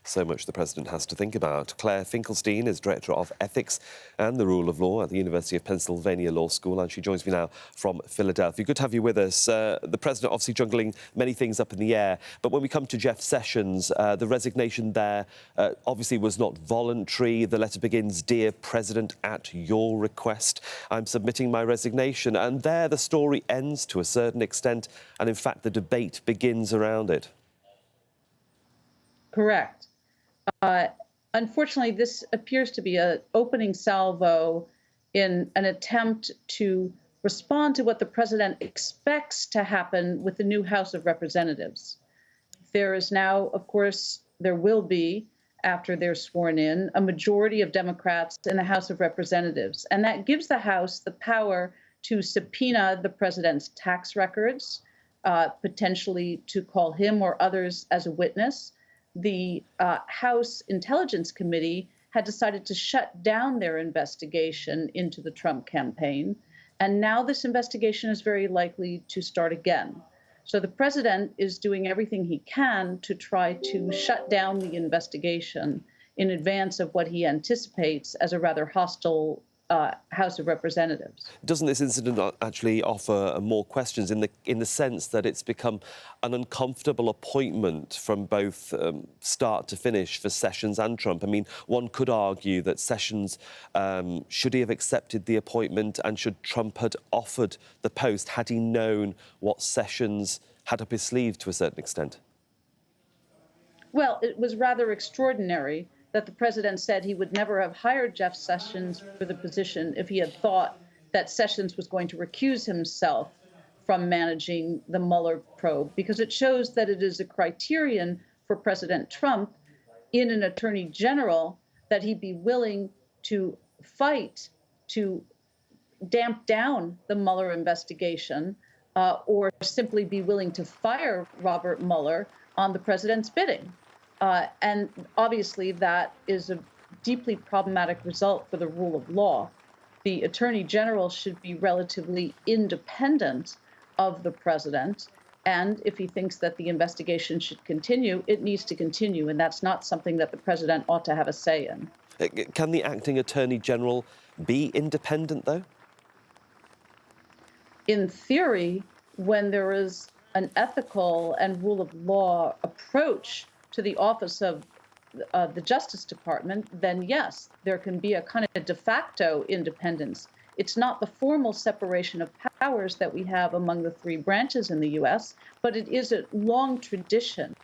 So much the President has to think about. Claire Finkelstein is Director of Ethics and the Rule of Law at the University of Pennsylvania Law School, and she joins me now from Philadelphia. Good to have you with us. The President obviously juggling many things up in the air, but when we come to Jeff Sessions, the resignation there obviously was not voluntary. The letter begins, "Dear President, at your request, I'm submitting my resignation." And there the story ends to a certain extent, and in fact the debate begins around it. Correct. Unfortunately, this appears to be an opening salvo in an attempt to respond to what the president expects to happen with the new House of Representatives. There is now, of course, there will be, after they're sworn in, a majority of Democrats in the House of Representatives. And that gives the House the power to subpoena the president's tax records, potentially to call him or others as a witness. The House Intelligence Committee had decided to shut down their investigation into the Trump campaign, and now this investigation is very likely to start again. So the president is doing everything he can to try to shut down the investigation in advance of what he anticipates as a rather hostile House of Representatives. Doesn't this incident actually offer more questions in the sense that it's become an uncomfortable appointment from both start to finish for Sessions and Trump? I mean, one could argue that Sessions, should he have accepted the appointment, and should Trump had offered the post had he known what Sessions had up his sleeve to a certain extent? Well, it was rather extraordinary that the president said he would never have hired Jeff Sessions for the position if he had thought that Sessions was going to recuse himself from managing the Mueller probe, because it shows that it is a criterion for President Trump in an attorney general that he be willing to fight to damp down the Mueller investigation or simply be willing to fire Robert Mueller on the president's bidding. And obviously, that is a deeply problematic result for the rule of law. The attorney general should be relatively independent of the president. And if he thinks that the investigation should continue, it needs to continue. And that's not something that the president ought to have a say in. Can the acting attorney general be independent, though? In theory, when there is an ethical and rule of law approach to the office of the Justice Department, then yes, there can be a kind of de facto independence. It's not the formal separation of powers that we have among the three branches in the U.S., but it is a long tradition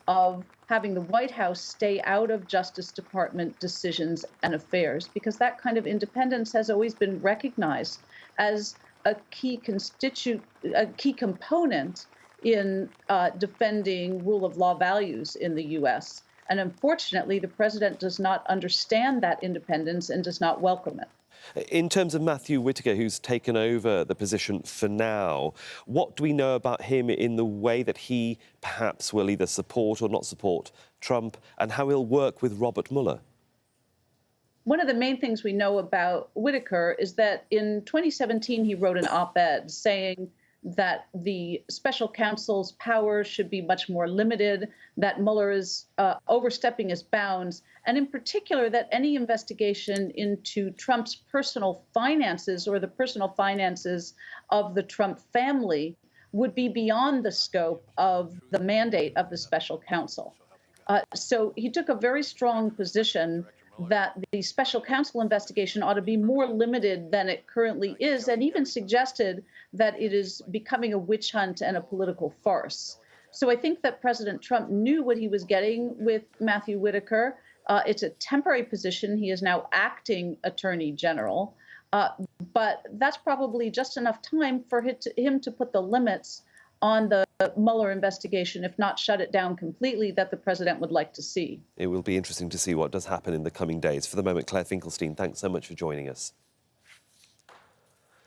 of having the White House stay out of Justice Department decisions and affairs, because that kind of independence has always been recognized as a key component in defending rule of law values in the U.S. And unfortunately, the president does not understand that independence and does not welcome it. In terms of Matthew Whitaker, who's taken over the position for now, what do we know about him in the way that he perhaps will either support or not support Trump, and how he'll work with Robert Mueller? One of the main things we know about Whitaker is that in 2017, he wrote an op-ed saying that the special counsel's powers should be much more limited, that Mueller is overstepping his bounds, and in particular that any investigation into Trump's personal finances or the personal finances of the Trump family would be beyond the scope of the mandate of the special counsel. So he took a very strong position that the special counsel investigation ought to be more limited than it currently is, and even suggested that it is becoming a witch hunt and a political farce. So I think that President Trump knew what he was getting with Matthew Whitaker. It's a temporary position. He is now acting attorney general, but that's probably just enough time for him to put the limits on the Mueller investigation, if not shut it down completely, that the president would like to see. It will be interesting to see what does happen in the coming days. For the moment, Claire Finkelstein, thanks so much for joining us.